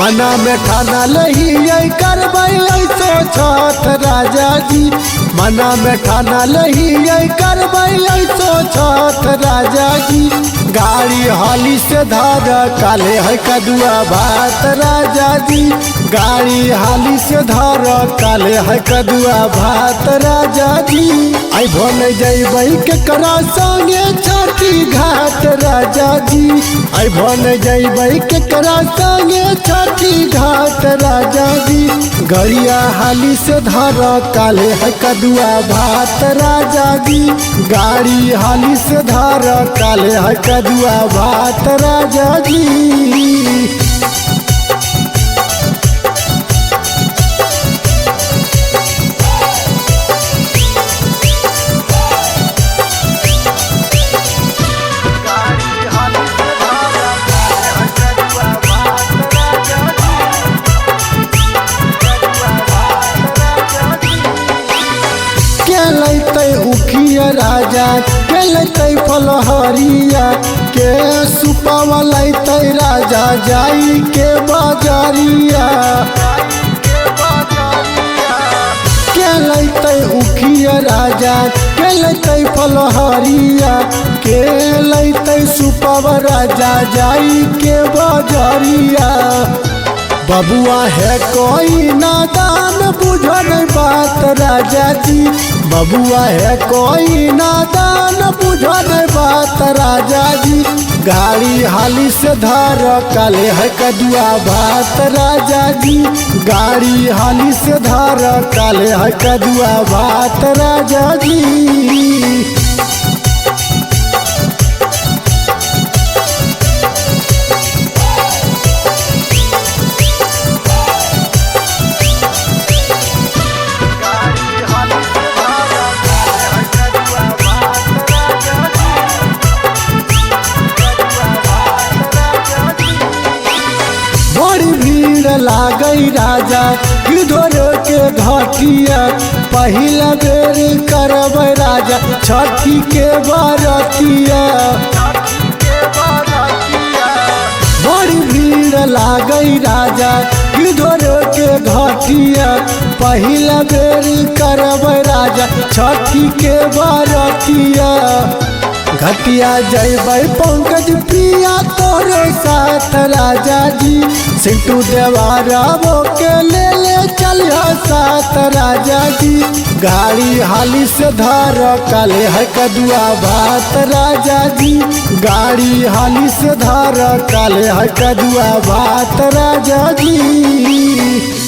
मना में ठाना लही करबै ऐसो छठ राजा जी। मना में ठाना लही करबै ऐसो छठ राजा जी। गाड़ी हाली से धर काले है कदुआ भात राजा जी। गाड़ी हाली से धर काले है कदुआ भात राजा जी। आई भोन जैबै केकरा संगे छठी घाट राजा जी। आई भोन जैबै केकरा संगे छठी घाट राजा जी। गड़िया हाली से धर काले है कदुआ भात राजा जी। गाड़ी हाली से धर काले है कदुआ भात राजा जी। उखिया राजा के लैते फलहरिया के सुपावा लैते राजा जाई के बाजारिया। के लैते उखिया राजा के लैते फलहरिया के लैते सुपावा राजा जाई के बाजारिया। बबुआ है कोई नादान बुझल बात राजा जी। बबुआ है कोई नादान बुझल बात राजा जी। गाड़ी हाली से धर काले है कदुआ भात राजा जी। गाड़ी हाली से धर काले है कदुआ भात राजा जी। लागई राजा किधर के घटिया पहिला बेर करब राजा छठी के बरतिया। बड़ी भीड़ लागई राजा किधर के घटिया पहिला बेर करब राजा छठी के बरतिया। घटिया जैबै पंकज प्रिया तोरे साथ राजा जी। सिंटू देवारा के ले चलिया साथ राजा जी। गाड़ी हाली से धर काले है कदुआ भात राजा जी। गाड़ी हाली से धर काले है कदुआ भात राजा जी।